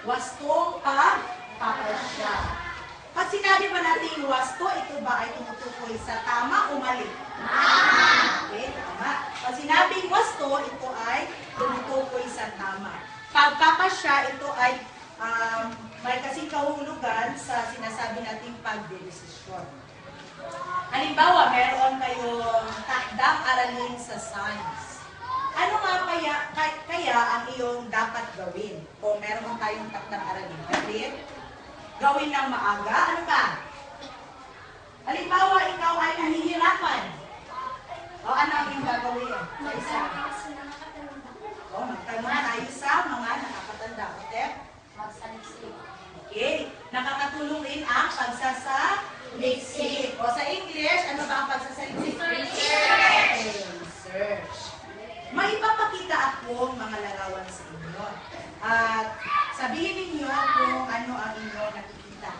Wastong pagpapasya. Pag sinabi ba natin wasto, ito ba ay tumutukoy sa tama o mali? Okay, tama. Pag sinabing wasto, ito ay tumutukoy sa tama. Pagpapasya, ito ay may kasing kahulugan sa sinasabi nating pagdedesisyon. Halimbawa, meron kayong takdang aralin sa science. Ano nga kaya ang iyong dapat gawin? O meron tayong takdang aralin. Gawin ng maaga. Ano ka? Halimbawa, ikaw ay nahihirapan. O ano ang iyong gagawin? Sa isa. O, magtanong tayo sa mga nakakatanda. Okay? Okay. Nakakatulong rin ang pagsasaliksik. O sa English, ano ba ang pagsasaliksik? Research. May ipapakita akong mga larawan sa inyo. At sabihin ninyo kung ano ang inyong nakikita.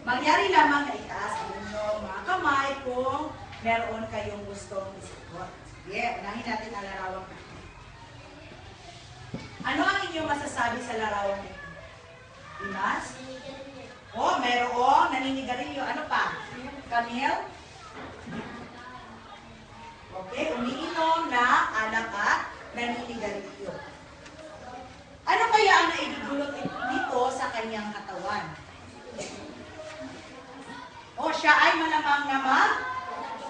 Mangyari lamang na itaas ang inyong mga kamay kung meron kayong gustong isagot. Sige, unahin natin ang larawan. Ano ang inyong masasabi sa larawan nito? Dimas? Oh, merong naninigarilyo. Ano pa? Camille? Okay, umiinom na alak at naninigarilyo. Ano kaya ang naidudulot dito sa kanyang katawan? O, siya ay malamang naman?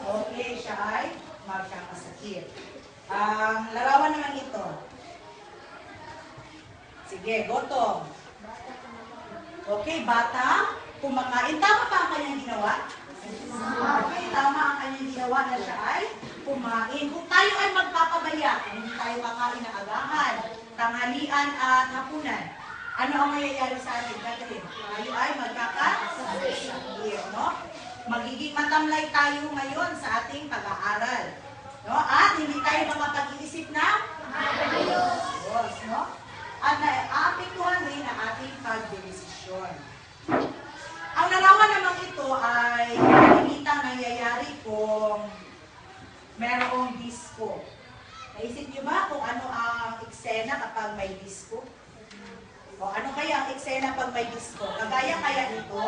Okay, siya ay magkakasakit. Ang larawan naman ito. Sige, gutom. Okay, bata, kumakain. Tama ba ang kanyang ginawa? Okay, tama ang kanyang ginawa na siya ay kumain. Kung tayo ay magpapabaya, hindi tayo kakain na agahan, tanghalian at hapunan, ano ang mayayari sa atin? Tayo ay magkakasakit, no? Magiging matamlay tayo ngayon sa ating pag-aaral. No? At hindi tayo makapag-iisip ng ayos, no? At naapektuhan din ang ating pagdedesisyon. Ang larawan naman ito ay kalimitang nangyayari kung merong disco. Naisip niyo ba kung ano ang eksena kapag may disco? O ano kaya ang eksena pag may disco? Kagaya kaya ito?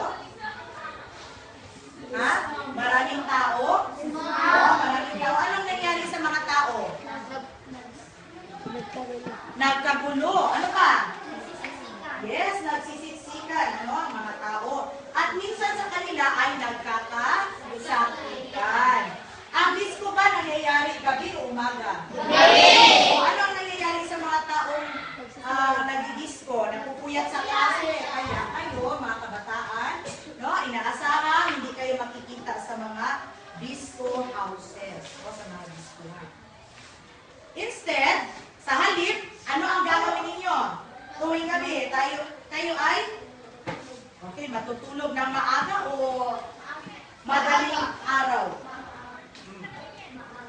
Ha? Maraming tao? O, maraming tao. Anong nangyari sa mga tao? Nagkagulo. Ano pa? Yes, nagsisiksikan, ano, mga tao. At minsan sa kanila ay nagkakasakitan. Ang disco ba nangyayari gabi o umaga? Gabi! O ano ang nangyayari sa mga taong nagdi-disco, napupuyat sa klase? Kaya kayo, mga kabataan, no, inaasahan, hindi kayo makikita sa mga disco houses o sa mga disco. Instead, sa halip, ano ang gagawin ninyo? Tuwing gabi, tayo ay matutulog ng maaga o madaling araw?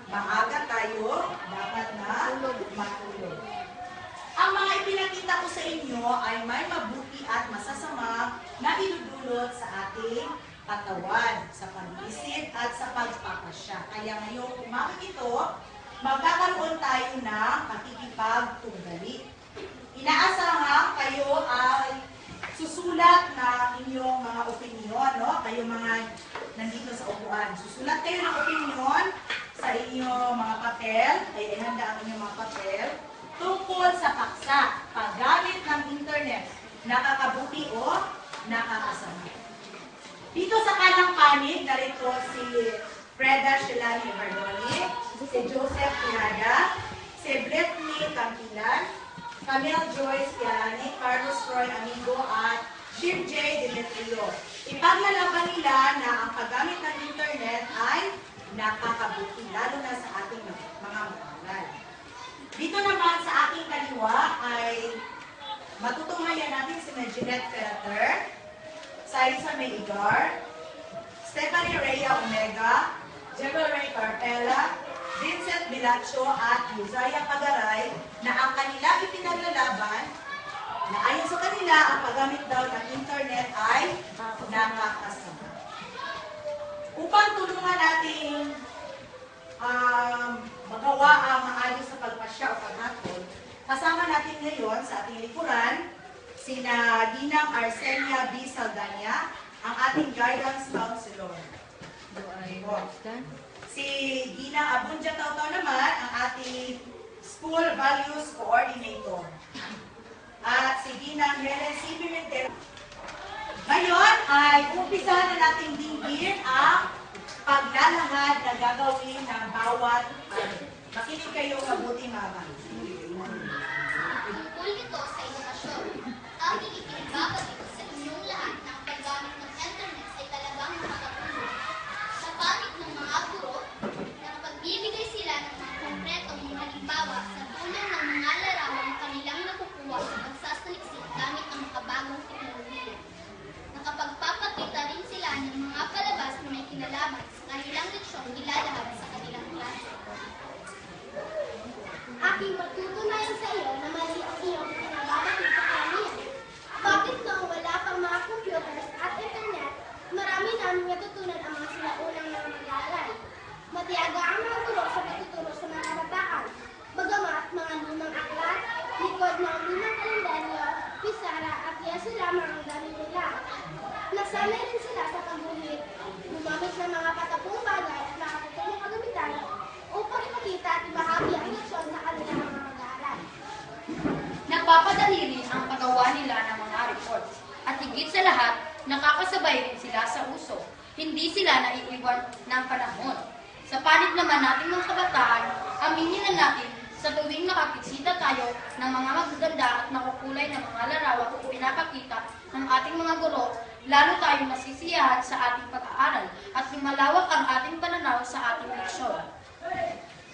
Maaga tayo, dapat na matulog. Ang mga ipinakita ko sa inyo ay may mabuti at masasama na idudulot sa ating katawan, sa pag-isip at sa pagpapasya. Kaya ngayong umaga ito, magkakaroon tayo ng pakikipagtunggali. Inaasahan kayo ay susulat na inyong mga opinyon, no? Kayo mga nandito sa upuan. Susulat kayo ng opinyon sa inyong mga papel, ay ihanda ang inyong mga papel, tungkol sa paksa, paggamit ng internet, nakakabuti o nakakasama. Dito sa kanang panig, narito si Freda Shelani Bardoni, si Joseph Pirada, si Brittany Campilan, Camille Joyce Kialani, Carlos Roy Amigo, at Shim J. Demetrio. Ipaglalaban nila na ang paggamit ng internet ay nakakabuti, lalo na sa ating mga mag-aaral. Dito naman sa ating kaliwa ay matutunghayan natin si Jeanette Ferrer, Saisa Meigar, Stephanie Rhea Omega, Jebel Ray Carpela, Vincent Bilacho at Josiah Pagaray na ang kanila ipinaglalaban na ayon sa kanila ang paggamit daw ng internet ay nakakasama. Upang tulungan natin magawa ang maayos sa pagpasya o paghatol, kasama natin ngayon sa ating likuran sina Ginang Arcenia B. Saldana, ang ating guidance counselor. Si Ginang Abunja Tautaw naman, ang ating school values coordinator. At si Ginang Helen C. Pimentel. Ngayon ay umpisahan na natin dinggin ang paglalahad na gagawin ng bawat makinig kayo mabuti, mama. Tungkol ito sa edukasyon, aking ipinagbabalik sa inyong lahat na ang paggamit ng internet ay talagang makakatulong. Sa panig ng mga guro, na pagbibigay sila ng mga konkretong halimbawa sa tulong ng mga larawang kanilang nakukuha sa pagsasaliksik gamit ang makabagong teknolohiya. Nakapagpapakita rin sila ng mga palabas na may kinalaman sa kanilang leksyong nilalahad sa kanilang klase. Aking patutunayan sa iyo na mali ang iyong pinababatid sa karamihan. Bakit noong wala pang mga computers at internet, marami naming natutunan ang mga sinaunang mga mag-aaral. Matiyaga ang mga guro sa pagtuturo sa mga kabataan. Bagamat mga lumang aklat, likod ng lumang kalendaryo, pisara at yeso lamang ang dami nila. Nasanay rin sila sa pagguhit, gumamit ng mga patapong bagay at nakatutulong kagamitan upang ipakita at ibahagi ang leksyon sa kanilang mga mag-aaral. Nagpapadali rin ang paggawa nila ng mga reports. At higit sa lahat, nakakasabay rin sila sa uso. Hindi sila naiiwan ng panahon. Sa panig naman natin mga kabataan, aminin na natin sa tuwing nakakitsita tayo ng mga magaganda at makukulay na mga larawan o pinapakita ng ating mga guro, lalo tayong nasisiyahan sa ating pag-aaral at lumalawak ang ating pananaw sa ating leksyon.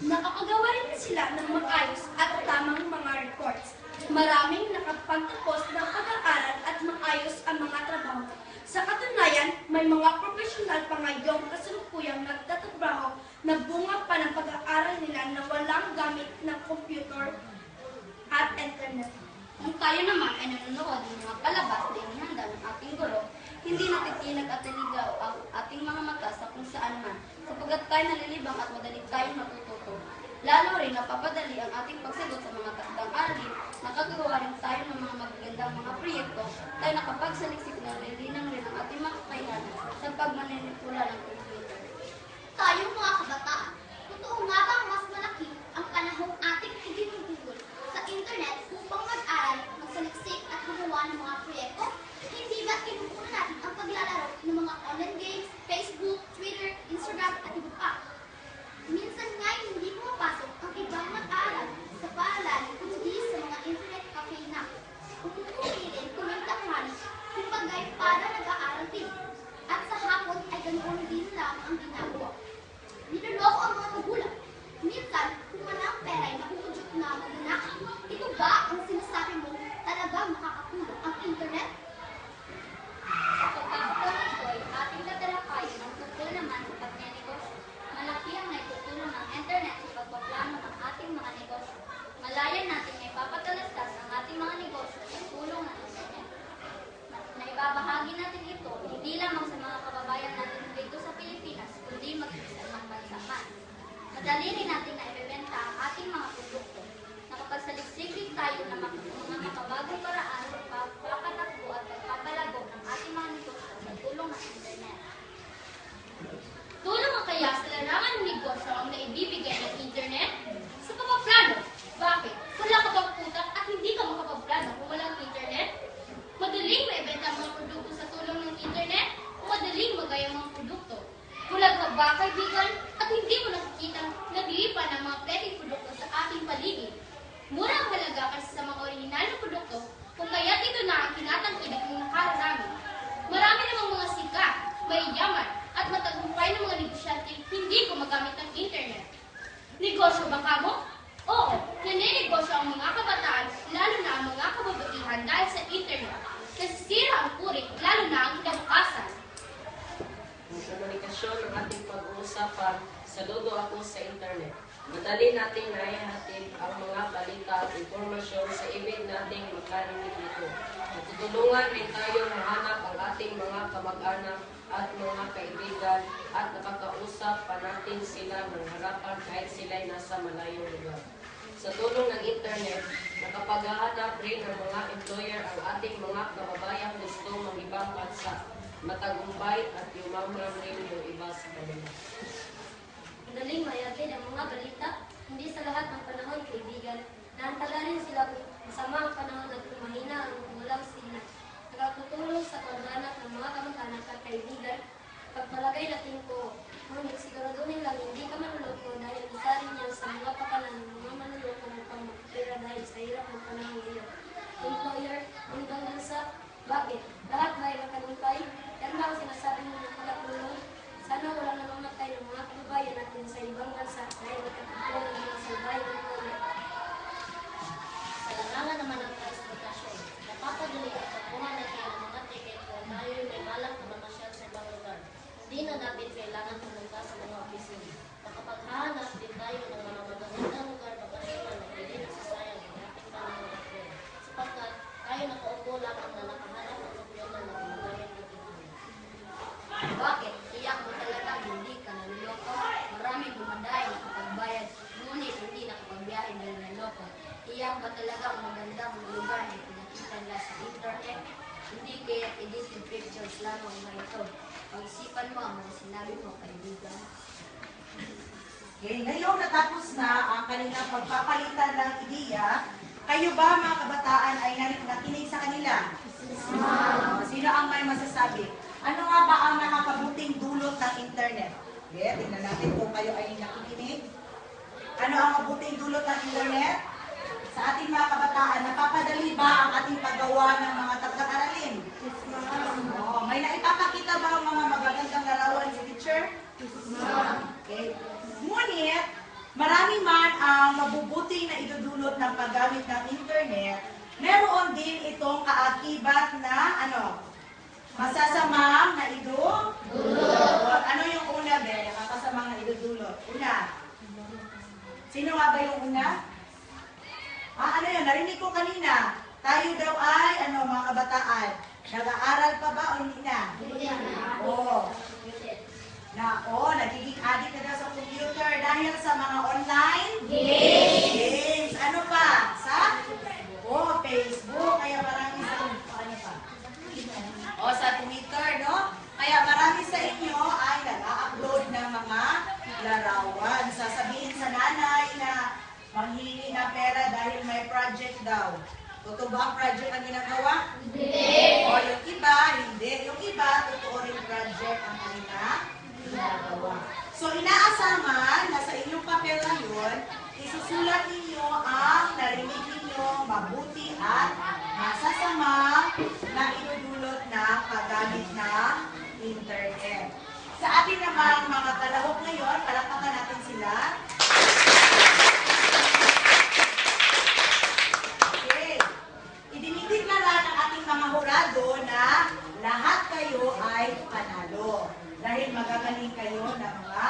Nakakagawa rin sila ng maayos at tamang mga reports. Maraming nakapagtapos ng pag-aaral at maayos ang mga trabaho. Sa katunayan, may mga profesional pa ngayong kasalukuyang nagtatrabaho na bunga pa ng pag-aaral nila na walang gamit ng computer at internet. Kung tayo naman ay nanonood ng mga palabas na inihanda ng ating guro, hindi natitinag at naligaw ang ating mga mata sa kung saan man, sapagkat tayo nalilibang at madaling tayong natututo. Lalo rin napapadali ang ating pagsagot sa mga takdang aralin, nakagawa rin tayo ng mga magagandang mga proyekto, tayo nakapagsaliksik na lilinang rin ang ating mga kakayanan sa pagmaninipula ng computer. Tayong mga kabataan, totoo nga bang mas malaki ang panahong ating iginugugol sa internet upang mag-aral, magsaliksik at gumawa ng mga proyekto? Hindi ba't kinukuha natin ang paglalaro ng mga online games, Facebook, Twitter, Instagram at iba pa? Minsan nga hindi pumapasok ang ibang mag-aaral sa paaralan kundi sa mga internet cafe na. Pumupili tuwing tanghali, kumbagay para nag-aaral din. At sa hapon ay ganoon din lang ang ginagawa. Niloloko ang mga magulang. Minsan, kung wala ang pera ay nakukudyot na magnanakaw. Ito ba ang sinasabi mo talagang makakatulong ang internet? Sa pagkakataon ito ay ating tatalakayin ang tungkol naman sa pagnenegosyo. Malaki ang naitutulong ng internet sa pagpaplano ng ating mga negosyo. Malaya natin na ipapatalastas ang ating mga negosyo sa tulong ng internet. Naibabahagi natin ito hindi lamang sa mga kababayan natin dito sa Pilipinas, kundi maging sa ibang bansa man. Madali rin natin na ibebenta ang ating mga produkto. Nakapagsaliksik din tayo ng mga makabagong paraan sa pagpapatakbo at pagpapalago ng ating mga negosyo sa tulong ng internet. Tulong ang kaya sa larangan ng negosyo ang naibibigay ng internet? Sa pagpaplano. Bakit? Wala ka bang utak at hindi ka makapagplano kung walang internet? Madaling maibenta ang mga produkto sa tulong ng internet o madaling magaya ang mga produkto? Bulag ka ba, kaibigan, at hindi mo nakikita naglilipan ang mga pwedeng produkto sa ating paligid? Mura ang halaga kasi sa mga orihinal na produkto, kung kaya't ito na ang tinatangkid at mga nakararami. Marami namang mga sikat, mayayaman, at matagumpay ng mga negosyante hindi gumagamit ng internet. Negosyo ba kamo? Oo, naninegosyo ang mga kabataan, lalo na ang mga kababaihan dahil sa internet. Nasisira ang kurik, lalo na ang kinabukasan. Ang komunikasyon ng ating pag-uusapan, saludo ako sa internet. Madali natin naihatid ang mga balita at impormasyon sa ibig nating makarinig dito. Natutulungan rin tayo mahanap ang ating mga kamag-anak at mga kaibigan at nakakausap pa natin sila ng harapan kahit sila'y nasa malayong lugar. Sa tulong ng internet, Nakapaghahanap rin ng mga employer ang ating mga kababayang gusto mag-ibang bansa. Matagumpay at yumaman rin yung iba sa kanila. Madaling mayagid ang mga balita, hindi sa lahat ng panahon kaibigan. Naantala rin sila kung masama ang panahon at kumahina ang walang signal. Nakatutulong sa paghanap ng mga kamag-anak at kaibigan. Pagpalagay natin ko, ngunit siguraduhin lang hindi ka manuloko dahil isa rin yan sa mga pakanan ng mga manuloko ng pangmakapira dahil sa hirap ng panahon ngayon. Employer, ibang bansa, bakit? Lahat ba ay matagumpay? Yan ba ang sinasabi mo ng pagkatulong? Sana walang namamatay ng mga kababayan natin sa ibang bansa dahil nakatulong ng mga salbayan ng ulit. Sa larangan naman ng transportasyon, napapadali ang pagkuha natin ng mga tiket kung tayo may balak na mamasyal sa ibang lugar. Hindi na natin kailangan pumunta sa mga opisina. Makapaghahanap din tayo ng mga magagandang lugar bakasyonan na hindi nasasayang ang ating panahon at pera. Sapagkat tayo nakaupo lamang na nakahanap ng kopyanan ng gumagamit ng internet. Bakit? Iyak mo talaga hindi ka naluloko? Marami dumadayo na kapagbayad, ngunit hindi nakapagbiyahe dahil naloko. Iyak ba talaga ang magandang lugar na pinakita nila sa internet? Hindi kaya edited pictures lamang na ito. Pag-isipan mo ang mga sinabi mo, kaibigan. Okay, ngayon natapos na ang kanilang pagpapalitan ng ideya. Kayo ba mga kabataan ay nakinig sa kanila? Sino ang may masasabi? Ano nga ba ang nakakabuting dulot ng internet? Okay, tingnan natin kung kayo ay nakikinig. Ano ang mabuting dulot ng internet? Sa ating mga kabataan, napapadali ba ang ating paggawa ng mga tatak-aralin? May naipapakita ba ang mga magagandang larawan si teacher? Okay. Ngunit, marami man ang mabubuting na idudulot ng paggamit ng internet, meron din itong kaakibat na masasamang na idudulot. Ano yung una, Ben? Ang masasamang na idudulot. Una. Sino nga ba yung una? Ano yun? Narinig ko kanina. Tayo daw ay, mga kabataan, nag-aaral pa ba o hindi na? Nagiging addict na daw sa computer dahil sa mga online games. Ano pa? Facebook. Kaya marami sa Twitter, no? Kaya marami sa inyo ay nag-upload ng mga larawan. Sasabihin sa nanay na manghingi ng pera dahil may project daw. Totoo ba ang project ang ginagawa? Hindi. O yung iba, hindi. Yung iba, totoo rin project ang kanila ginagawa. So inaasahan na sa inyong papel na yun, isusulat ninyo ang narinig ninyo mabuti at masasama na idudulot ng paggamit ng internet. Sa atin naman mga kalahok ngayon, palakpakan natin sila. Idinideklara ng ating mga hurado na lahat kayo ay panalo. Dahil magagaling kayo ng mga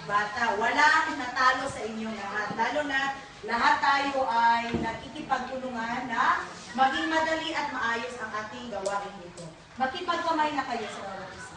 bata. Walang natalo sa inyong lahat. Lalo na lahat tayo ay nakikipagtulungan na maging madali at maayos ang ating gawain dito. Makipagkamay na kayo sa bawat isa.